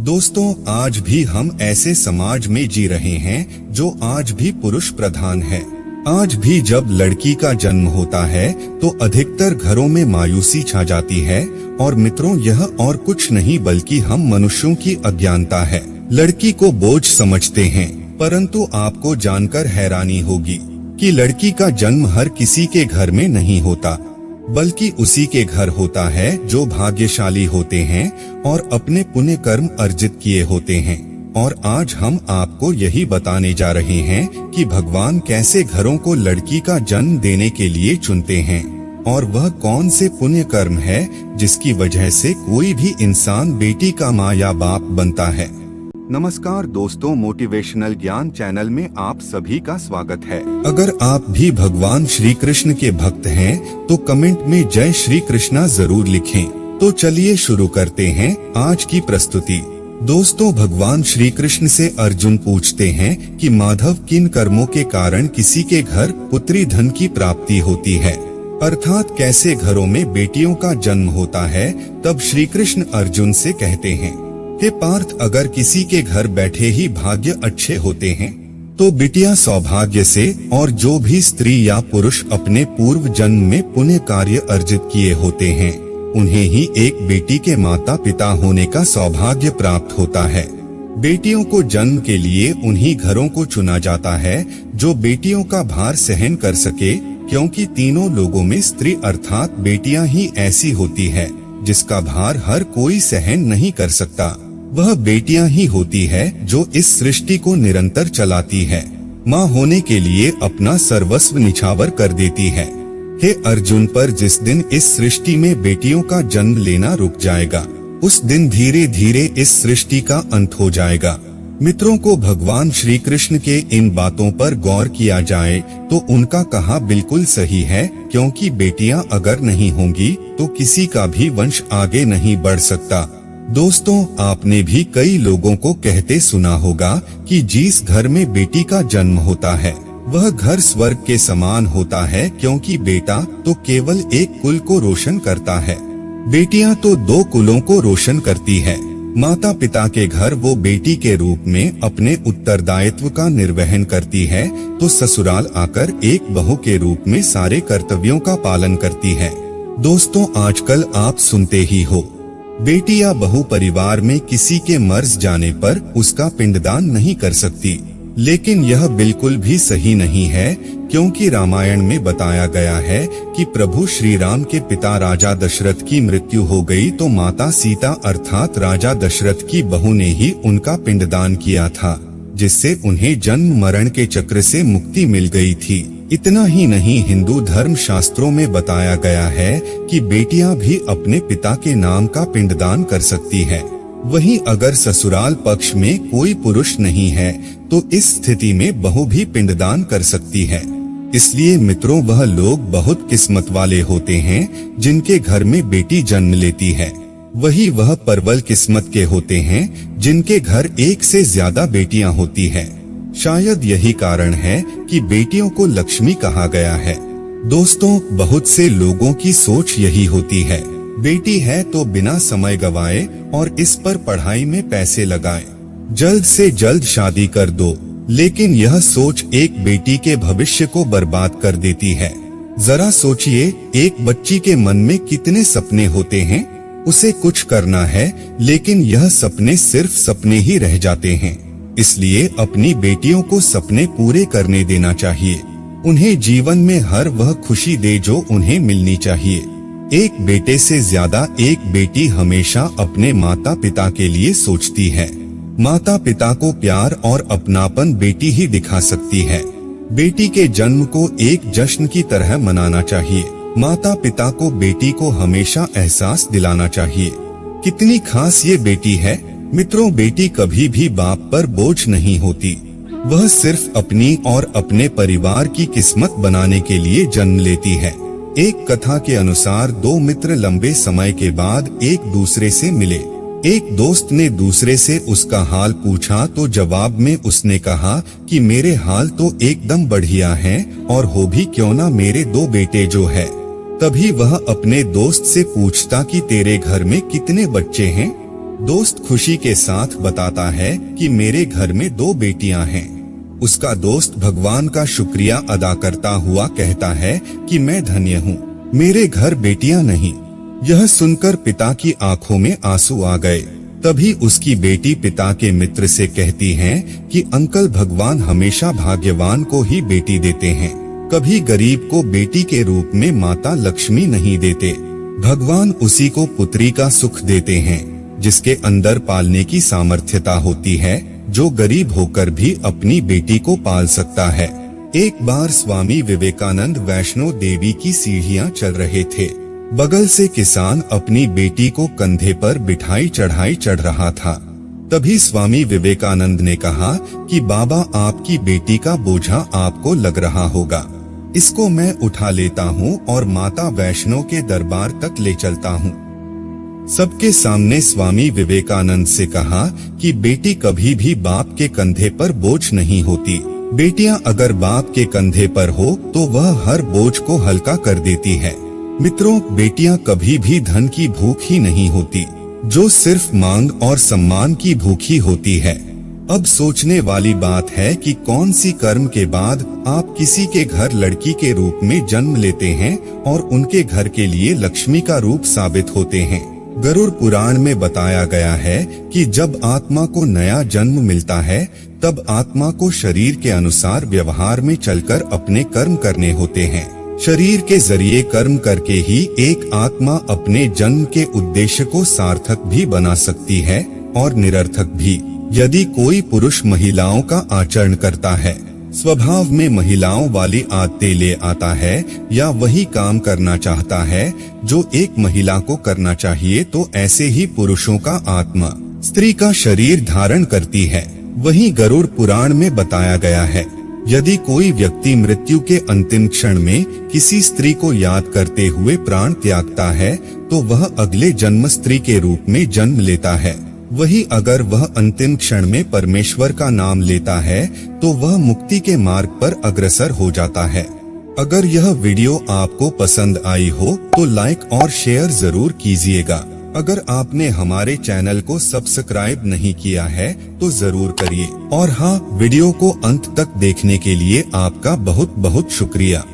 दोस्तों, आज भी हम ऐसे समाज में जी रहे हैं जो आज भी पुरुष प्रधान है। आज भी जब लड़की का जन्म होता है तो अधिकतर घरों में मायूसी छा जाती है। और मित्रों, यह और कुछ नहीं बल्कि हम मनुष्यों की अज्ञानता है। लड़की को बोझ समझते हैं, परंतु आपको जानकर हैरानी होगी कि लड़की का जन्म हर किसी के घर में नहीं होता, बल्कि उसी के घर होता है जो भाग्यशाली होते हैं और अपने पुण्य कर्म अर्जित किए होते हैं। और आज हम आपको यही बताने जा रहे हैं कि भगवान कैसे घरों को लड़की का जन्म देने के लिए चुनते हैं और वह कौन से पुण्य कर्म है जिसकी वजह से कोई भी इंसान बेटी का माँ या बाप बनता है। नमस्कार दोस्तों, मोटिवेशनल ज्ञान चैनल में आप सभी का स्वागत है। अगर आप भी भगवान श्री कृष्ण के भक्त हैं तो कमेंट में जय श्री कृष्णा जरूर लिखें। तो चलिए शुरू करते हैं आज की प्रस्तुति। दोस्तों, भगवान श्री कृष्ण से अर्जुन पूछते हैं कि माधव, किन कर्मों के कारण किसी के घर पुत्री धन की प्राप्ति होती है, अर्थात कैसे घरों में बेटियों का जन्म होता है। तब श्री कृष्ण अर्जुन से कहते हैं, हे पार्थ, अगर किसी के घर बैठे ही भाग्य अच्छे होते हैं तो बिटिया सौभाग्य से, और जो भी स्त्री या पुरुष अपने पूर्व जन्म में पुण्य कार्य अर्जित किए होते हैं उन्हें ही एक बेटी के माता पिता होने का सौभाग्य प्राप्त होता है। बेटियों को जन्म के लिए उन्हीं घरों को चुना जाता है जो बेटियों का भार सहन कर सके, क्योंकि तीनों लोगों में स्त्री अर्थात बेटियां ही ऐसी होती है जिसका भार हर कोई सहन नहीं कर सकता। वह बेटियां ही होती है जो इस सृष्टि को निरंतर चलाती है, माँ होने के लिए अपना सर्वस्व निछावर कर देती है। हे अर्जुन, पर जिस दिन इस सृष्टि में बेटियों का जन्म लेना रुक जाएगा, उस दिन धीरे धीरे इस सृष्टि का अंत हो जाएगा। मित्रों को भगवान श्री कृष्ण के इन बातों पर गौर किया जाए तो उनका कहा बिल्कुल सही है, क्योंकि बेटियां अगर नहीं होंगी तो किसी का भी वंश आगे नहीं बढ़ सकता। दोस्तों, आपने भी कई लोगों को कहते सुना होगा कि जिस घर में बेटी का जन्म होता है वह घर स्वर्ग के समान होता है, क्योंकि बेटा तो केवल एक कुल को रोशन करता है, बेटियां तो दो कुलों को रोशन करती है। माता पिता के घर वो बेटी के रूप में अपने उत्तरदायित्व का निर्वहन करती है, तो ससुराल आकर एक बहू के रूप में सारे कर्तव्यों का पालन करती है। दोस्तों, आजकल आप सुनते ही हो, बेटी या बहू परिवार में किसी के मर जाने पर उसका पिंडदान नहीं कर सकती, लेकिन यह बिल्कुल भी सही नहीं है, क्योंकि रामायण में बताया गया है कि प्रभु श्री राम के पिता राजा दशरथ की मृत्यु हो गई तो माता सीता अर्थात राजा दशरथ की बहू ने ही उनका पिंडदान किया था, जिससे उन्हें जन्म मरण के चक्र से मुक्ति मिल गई थी। इतना ही नहीं, हिंदू धर्म शास्त्रों में बताया गया है कि बेटियां भी अपने पिता के नाम का पिंडदान कर सकती है। वहीं अगर ससुराल पक्ष में कोई पुरुष नहीं है तो इस स्थिति में बहू भी पिंडदान कर सकती है। इसलिए मित्रों, वह लोग बहुत किस्मत वाले होते हैं जिनके घर में बेटी जन्म लेती है। वही वह परवल किस्मत के होते हैं जिनके घर एक से ज्यादा बेटियां होती है। शायद यही कारण है कि बेटियों को लक्ष्मी कहा गया है। दोस्तों, बहुत से लोगों की सोच यही होती है, बेटी है तो बिना समय गवाए और इस पर पढ़ाई में पैसे लगाए, जल्द से जल्द शादी कर दो। लेकिन यह सोच एक बेटी के भविष्य को बर्बाद कर देती है। जरा सोचिए, एक बच्ची के मन में कितने सपने होते हैं, उसे कुछ करना है, लेकिन यह सपने सिर्फ सपने ही रह जाते हैं। इसलिए अपनी बेटियों को सपने पूरे करने देना चाहिए। उन्हें जीवन में हर वह खुशी दे जो उन्हें मिलनी चाहिए। एक बेटे से ज्यादा एक बेटी हमेशा अपने माता पिता के लिए सोचती है। माता पिता को प्यार और अपनापन बेटी ही दिखा सकती है। बेटी के जन्म को एक जश्न की तरह मनाना चाहिए। माता पिता को बेटी को हमेशा एहसास दिलाना चाहिए कितनी खास ये बेटी है। मित्रों, बेटी कभी भी बाप पर बोझ नहीं होती, वह सिर्फ अपनी और अपने परिवार की किस्मत बनाने के लिए जन्म लेती है। एक कथा के अनुसार दो मित्र लंबे समय के बाद एक दूसरे से मिले। एक दोस्त ने दूसरे से उसका हाल पूछा तो जवाब में उसने कहा कि मेरे हाल तो एकदम बढ़िया हैं और हो भी क्यों ना मेरे दो बेटे जो है। तभी वह अपने दोस्त से पूछता कि तेरे घर में कितने बच्चे हैं। दोस्त खुशी के साथ बताता है कि मेरे घर में 2 बेटियां हैं। उसका दोस्त भगवान का शुक्रिया अदा करता हुआ कहता है कि मैं धन्य हूँ, मेरे घर बेटियां नहीं। यह सुनकर पिता की आंखों में आंसू आ गए। तभी उसकी बेटी पिता के मित्र से कहती है कि अंकल, भगवान हमेशा भाग्यवान को ही बेटी देते हैं, कभी गरीब को बेटी के रूप में माता लक्ष्मी नहीं देते। भगवान उसी को पुत्री का सुख देते हैं जिसके अंदर पालने की सामर्थ्यता होती है, जो गरीब होकर भी अपनी बेटी को पाल सकता है। एक बार स्वामी विवेकानंद वैष्णो देवी की सीढ़ियां चल रहे थे। बगल से किसान अपनी बेटी को कंधे पर बिठाई चढ़ाई चढ़ रहा था। तभी स्वामी विवेकानंद ने कहा कि बाबा, आपकी बेटी का बोझा आपको लग रहा होगा, इसको मैं उठा लेता हूँ और माता वैष्णो के दरबार तक ले चलता हूँ। सबके सामने स्वामी विवेकानंद से कहा कि बेटी कभी भी बाप के कंधे पर बोझ नहीं होती। बेटियां अगर बाप के कंधे पर हो तो वह हर बोझ को हल्का कर देती है। मित्रों, बेटियां कभी भी धन की भूख ही नहीं होती, जो सिर्फ मांग और सम्मान की भूखी होती है। अब सोचने वाली बात है कि कौन सी कर्म के बाद आप किसी के घर लड़की के रूप में जन्म लेते हैं और उनके घर के लिए लक्ष्मी का रूप साबित होते हैं। गरुड़ पुराण में बताया गया है कि जब आत्मा को नया जन्म मिलता है, तब आत्मा को शरीर के अनुसार व्यवहार में चलकर अपने कर्म करने होते हैं। शरीर के जरिए कर्म करके ही एक आत्मा अपने जन्म के उद्देश्य को सार्थक भी बना सकती है और निरर्थक भी। यदि कोई पुरुष महिलाओं का आचरण करता है, स्वभाव में महिलाओं वाली आदतें ले आता है या वही काम करना चाहता है जो एक महिला को करना चाहिए, तो ऐसे ही पुरुषों का आत्मा स्त्री का शरीर धारण करती है। वही गरुड़ पुराण में बताया गया है, यदि कोई व्यक्ति मृत्यु के अंतिम क्षण में किसी स्त्री को याद करते हुए प्राण त्यागता है, तो वह अगले जन्म स्त्री के रूप में जन्म लेता है। वही अगर वह अंतिम क्षण में परमेश्वर का नाम लेता है, तो वह मुक्ति के मार्ग पर अग्रसर हो जाता है। अगर यह वीडियो आपको पसंद आई हो तो लाइक और शेयर जरूर कीजिएगा। अगर आपने हमारे चैनल को सब्सक्राइब नहीं किया है तो जरूर करिए। और हाँ, वीडियो को अंत तक देखने के लिए आपका बहुत बहुत शुक्रिया।